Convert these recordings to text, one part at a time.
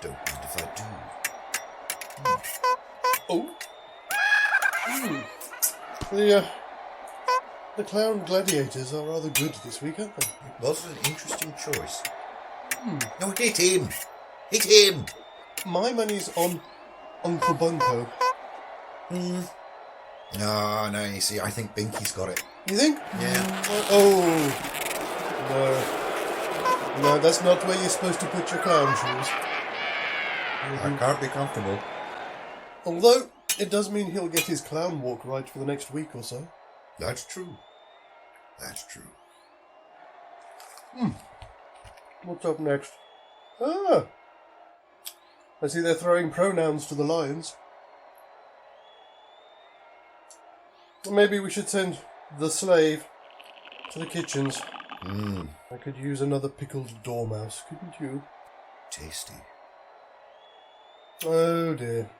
don't mind if I do. Oh. The clown gladiators are rather good this week, aren't they? It was an interesting choice. No, hit him! Hit him! My money's on Uncle Bunko. No, you see, I think Binky's got it. You think? Yeah. Oh. No, that's not where you're supposed to put your clown shoes. I can't be comfortable. Although, it does mean he'll get his clown walk right for the next week or so. That's true. That's true. What's up next? I see they're throwing pronouns to the lions. Maybe we should send the slave to the kitchens. I could use another pickled dormouse, couldn't you? Tasty. Oh dear.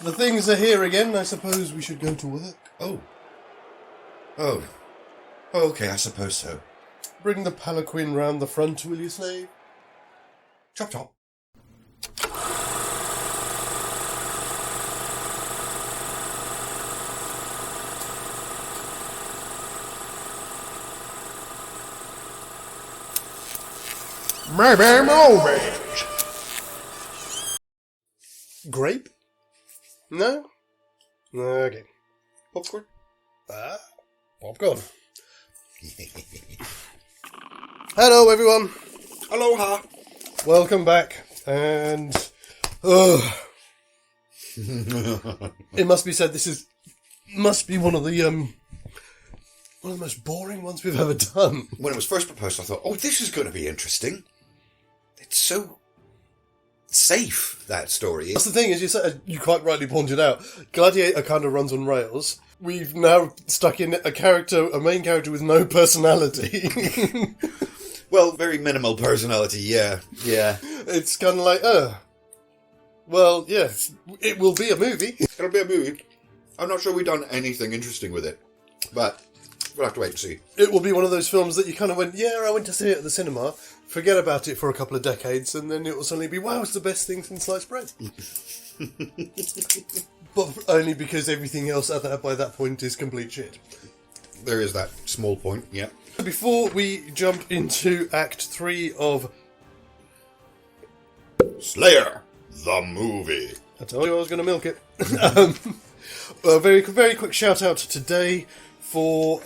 The things are here again. I suppose we should go to work. Oh, okay, I suppose so. Bring the palanquin round the front, will you, slave? Chop chop. Maybe moment. Grape? No? Okay. Popcorn? Popcorn. Hello, everyone. Aloha. Welcome back. And it must be said, this must be one of the most boring ones we've ever done. When it was first proposed, I thought, this is going to be interesting. It's so safe, that story. That's the thing, is you quite rightly pointed out, Gladiator kind of runs on rails. We've now stuck in a main character with no personality. Well, very minimal personality, yeah. It's kind of like, well, yes, it will be a movie. It'll be a movie. I'm not sure we've done anything interesting with it, but we'll have to wait and see. It will be one of those films that you kind of went, I went to see it at the cinema, forget about it for a couple of decades, and then it will suddenly be, wow, it's the best thing since sliced bread. But only because everything else by that point is complete shit. There is that small point, yeah. Before we jump into Act 3 of Slayer, the movie. I told you I was going to milk it. A very, very quick shout out today for,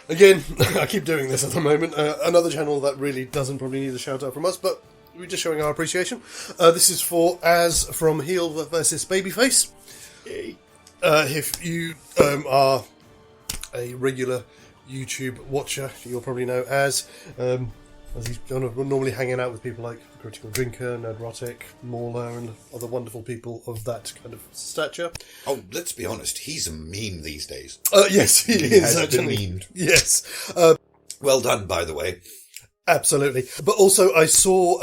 again, I keep doing this at the moment, another channel that really doesn't probably need a shout out from us, but we're just showing our appreciation. This is for Az from Heel vs Babyface. Yay. If you are a regular YouTube watcher, you'll probably know Az. As he's normally hanging out with people like Critical Drinker, Nerdrotic, Mauler, and other wonderful people of that kind of stature. Oh, let's be honest, he's a meme these days. Yes, he is actually. Been memed. Yes. Well done, by the way. Absolutely. But also, I saw,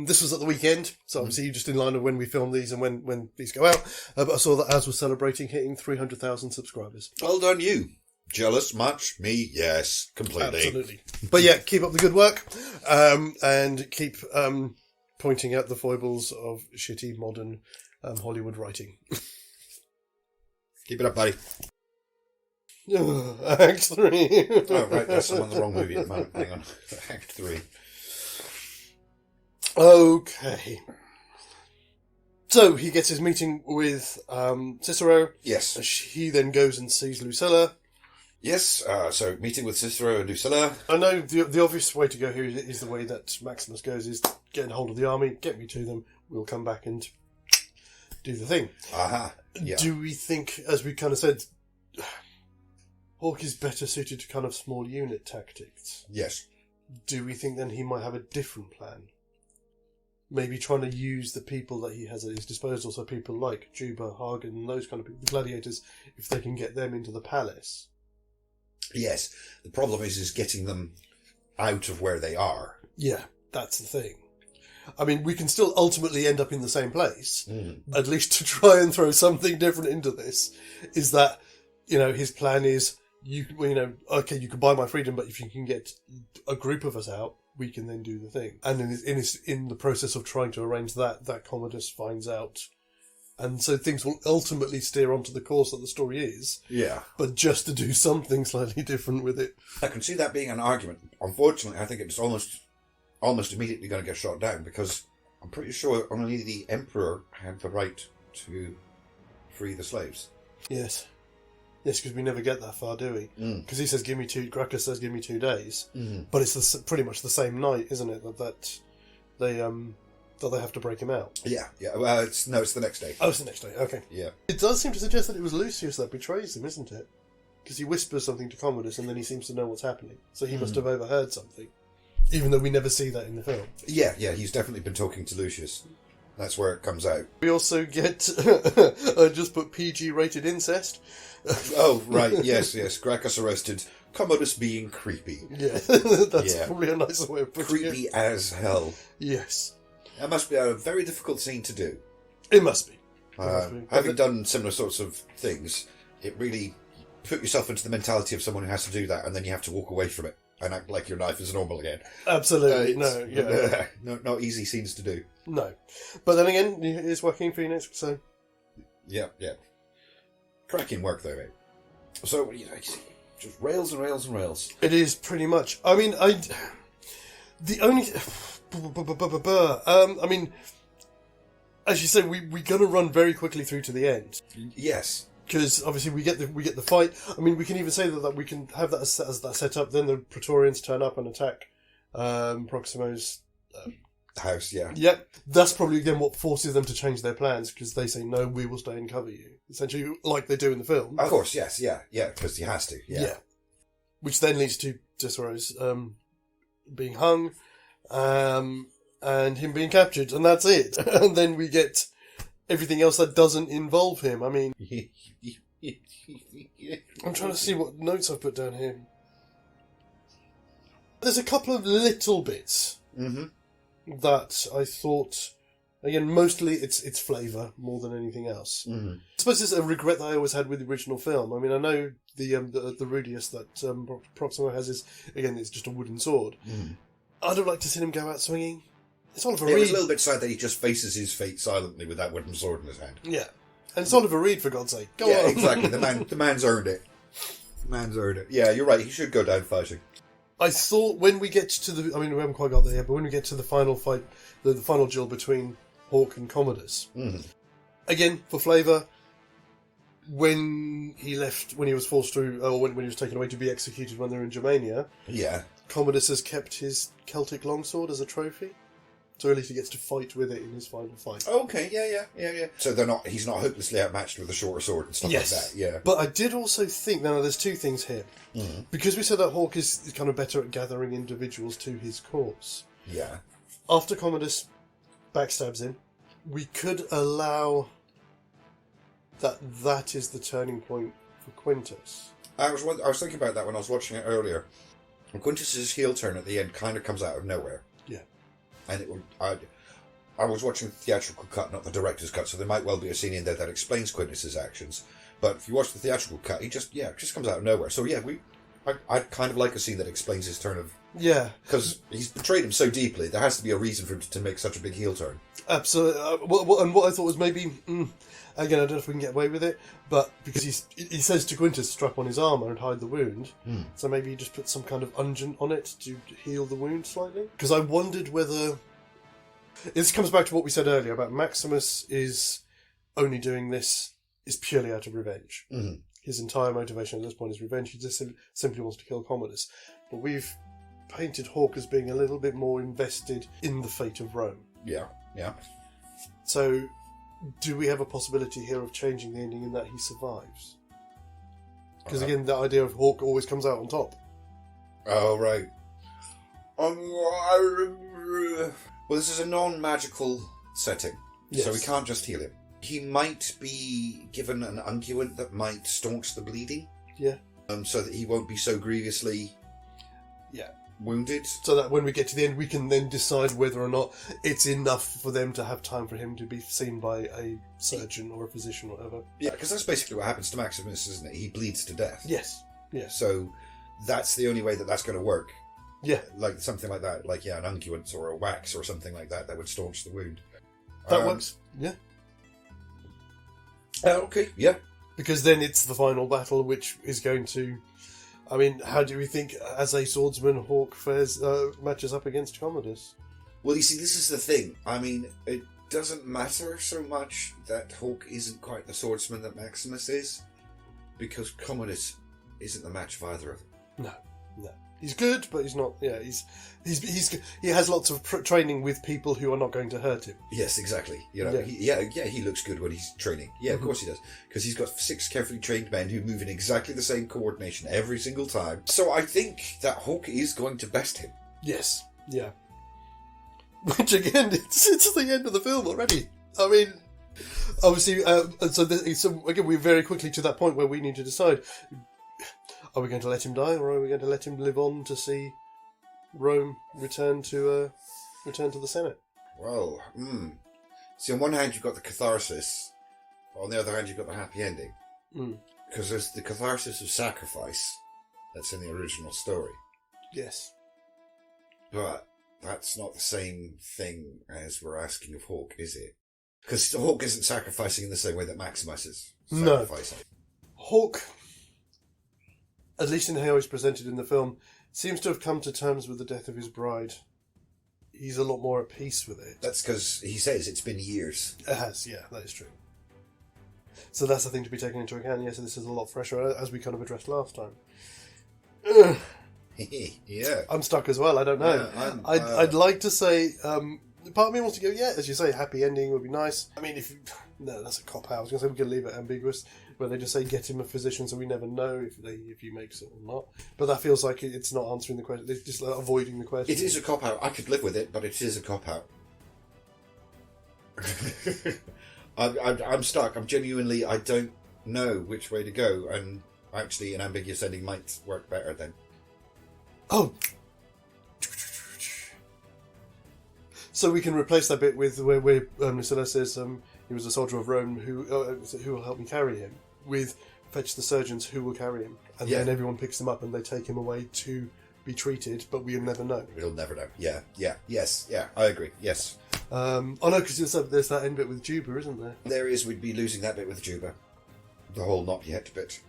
this was at the weekend, so obviously just in line of when we film these and when these go out, but I saw that Az was celebrating hitting 300,000 subscribers. Well done, you. Jealous much? Me? Yes, completely. Absolutely. But yeah, keep up the good work, and keep pointing out the foibles of shitty modern Hollywood writing. Keep it up, buddy. Act 3. Oh, right, that's the wrong movie at the moment. Hang on. Act 3. Okay. So, he gets his meeting with Cicero. Yes. He then goes and sees Lucilla. Yes, so meeting with Cicero and Lucilla. I know the obvious way to go here is the way that Maximus goes, is get hold of the army, get me to them, we'll come back and do the thing. Aha, yeah. Do we think, as we kind of said, Hawk is better suited to kind of small unit tactics? Yes. Do we think then he might have a different plan? Maybe trying to use the people that he has at his disposal, so people like Juba, Hagen, and those kind of people, the gladiators, if they can get them into the palace. Yes, the problem is getting them out of where they are. Yeah, that's the thing. I mean, we can still ultimately end up in the same place, at least to try and throw something different into this, is that, his plan is, okay, you can buy my freedom, but if you can get a group of us out, we can then do the thing. And in the process of trying to arrange that Commodus finds out. And so things will ultimately steer onto the course that the story is. Yeah. But just to do something slightly different with it. I can see that being an argument. Unfortunately, I think it's almost immediately going to get shot down, because I'm pretty sure only the Emperor had the right to free the slaves. Yes. Yes, because we never get that far, do we? Because he says, Gracchus says, give me 2 days. But it's pretty much the same night, isn't it, that they have to break him out? Yeah. Well, it's the next day. Oh, it's the next day, okay. Yeah. It does seem to suggest that it was Lucius that betrays him, isn't it? Because he whispers something to Commodus and then he seems to know what's happening. So he must have overheard something. Even though we never see that in the film. Yeah, he's definitely been talking to Lucius. That's where it comes out. We also get, I just put PG-rated incest. Oh, right, yes. Gracchus arrested, Commodus being creepy. Yeah, that's probably a nicer way of putting it. Creepy as hell. Yes. That must be a very difficult scene to do. It must be. Having done similar sorts of things, it really put yourself into the mentality of someone who has to do that, and then you have to walk away from it and act like your life is normal again. Absolutely, Not easy scenes to do. No. But then again, it is Joaquin Phoenix, so... Yeah. Cracking work, though, mate. So, just rails and rails and rails. It is, pretty much. I mean, the only... I mean, as you say, we're going to run very quickly through to the end. Yes. Because obviously we get the fight. I mean, we can even say that we can have that as that set up. Then the Praetorians turn up and attack Proximo's house. Yeah. Yep. That's probably then what forces them to change their plans, because they say, "No, we will stay and cover you." Essentially, like they do in the film. Of course, yes, yeah, because he has to. Yeah. Which then leads to Cicero's being hung, and him being captured, and that's it. And then we get everything else that doesn't involve him. I mean, I'm trying to see what notes I've put down here. There's a couple of little bits that I thought, again, mostly it's flavour more than anything else. I suppose it's a regret that I always had with the original film. I mean, I know the Rudius that Proximo has is, again, it's just a wooden sword. I'd have liked to see him go out swinging. It's Oliver Reed. It was a little bit sad that he just faces his fate silently with that wooden sword in his hand. Yeah. And it's Oliver Reed, for God's sake. Go on. Exactly. The man's earned it. Yeah, you're right. He should go down fighting. I thought when we get to the... I mean, we haven't quite got there yet, but when we get to the final fight, the final duel between Hawk and Commodus. Again, for flavour, when he was forced to... Or when he was taken away to be executed when they were in Germania... Yeah. Commodus has kept his Celtic longsword as a trophy. So at least he gets to fight with it in his final fight. Okay, yeah. So he's not hopelessly outmatched with a shorter sword and stuff like that, yeah. But I did also think, now there's two things here. Because we said that Hawk is kind of better at gathering individuals to his cause. Yeah. After Commodus backstabs him, we could allow that is the turning point for Quintus. I was thinking about that when I was watching it earlier. And Quintus's heel turn at the end kind of comes out of nowhere. Yeah. And I was watching the theatrical cut, not the director's cut, so there might well be a scene in there that explains Quintus's actions. But if you watch the theatrical cut, he just comes out of nowhere. So yeah, I'd kind of like a scene that explains his turn of... Yeah. Because he's betrayed him so deeply, there has to be a reason for him to make such a big heel turn. Absolutely. And what I thought was maybe... again, I don't know if we can get away with it, but because he says to Quintus, strap on his armour and hide the wound, so maybe he just put some kind of unguent on it to heal the wound slightly. Because I wondered whether... This comes back to what we said earlier about Maximus is only doing this is purely out of revenge. His entire motivation at this point is revenge. He just simply wants to kill Commodus. But we've painted Hawk as being a little bit more invested in the fate of Rome. Yeah. So... do we have a possibility here of changing the ending in that he survives? Because again, the idea of Hawk always comes out on top. Oh, right. Well, this is a non-magical setting, so we can't just heal him. He might be given an unguent that might staunch the bleeding. Yeah. So that he won't be so grievously... wounded. So that when we get to the end, we can then decide whether or not it's enough for them to have time for him to be seen by a surgeon or a physician or whatever. Yeah, because that's basically what happens to Maximus, isn't it? He bleeds to death. Yes. So that's the only way that's going to work. Yeah. Like something like that. Like, an unguent or a wax or something like that would staunch the wound. That works. Yeah. Okay, yeah. Because then it's the final battle, which is going to... I mean, how do we think, as a swordsman, Hawk matches up against Commodus? Well, you see, this is the thing. I mean, it doesn't matter so much that Hawk isn't quite the swordsman that Maximus is, because Commodus isn't the match of either of them. No. He's good, but he's not. Yeah, he has lots of training with people who are not going to hurt him. Yes, exactly. He looks good when he's training. Yeah, of course he does, because he's got 6 carefully trained men who move in exactly the same coordination every single time. So I think that Hawk is going to best him. Yes. Yeah. Which again, it's the end of the film already. I mean, obviously, so again, we're very quickly to that point where we need to decide: are we going to let him die, or are we going to let him live on to see Rome return to the Senate? Well, see, on one hand you've got the catharsis, on the other hand you've got the happy ending. Because there's the catharsis of sacrifice that's in the original story. Yes. But that's not the same thing as we're asking of Hawk, is it? Because Hawk isn't sacrificing in the same way that Maximus is sacrificing. No. Hawk, at least in how he's presented in the film, seems to have come to terms with the death of his bride. He's a lot more at peace with it. That's because he says it's been years. It has, yeah, that is true. So that's the thing to be taken into account. Yes, this is a lot fresher, as we kind of addressed last time. Yeah. I'm stuck as well, I don't know. I'd like to say, part of me wants to go, yeah, as you say, happy ending would be nice. I mean, no, that's a cop-out. I was going to say we could leave it ambiguous, where they just say get him a physician so we never know if he makes it or not. But that feels like it's not answering the question. It's just avoiding the question. It is a cop-out. I could live with it, but it is a cop-out. I'm stuck. I'm genuinely, I don't know which way to go, and actually an ambiguous ending might work better then. Oh! So we can replace that bit with where Lucilla says he was a soldier of Rome who will help me carry him, with fetch the surgeons who will carry him. And then everyone picks him up and they take him away to be treated, but we'll never know. We'll never know. Yeah, I agree, yes. No, because there's that end bit with Juba, isn't there? There is, we'd be losing that bit with Juba. The whole not yet bit.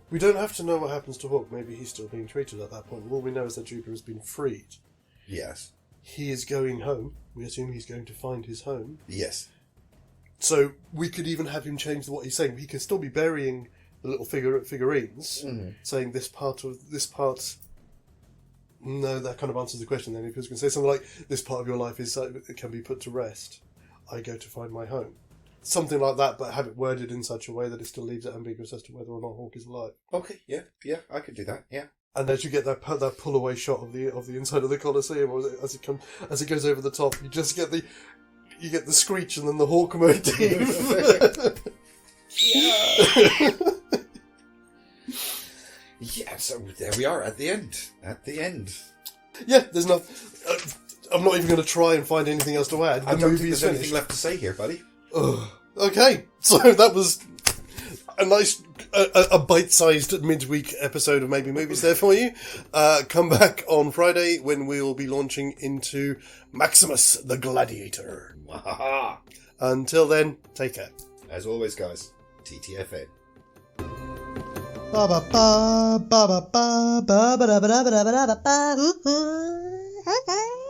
We don't have to know what happens to Hawk. Maybe he's still being treated at that point. All we know is that Juba has been freed. Yes. He is going home. We assume he's going to find his home. Yes. So we could even have him change what he's saying. He can still be burying the little figurines, saying this part. No, that kind of answers the question. Then if he was going to say something like, "This part of your life it can be put to rest. I go to find my home." Something like that, but have it worded in such a way that it still leaves it ambiguous as to whether or not Hawk is alive. Okay, yeah, I could do that. Yeah. And as you get that pull away shot of the inside of the Colosseum, as it goes over the top, you just get the screech and then the Hawk motif. Yeah, so there we are at the end. Yeah, there's no. I'm not even going to try and find anything else to add. I don't think there's anything left to say here, buddy. Okay, so that was a nice, a bite-sized midweek episode of Maybe Movies there for you. Come back on Friday when we will be launching into Maximus the Gladiator. Until then, take care. As always, guys, TTFN. Ba ba ba ba ba ba ba ba ba ba ba ba ba ba.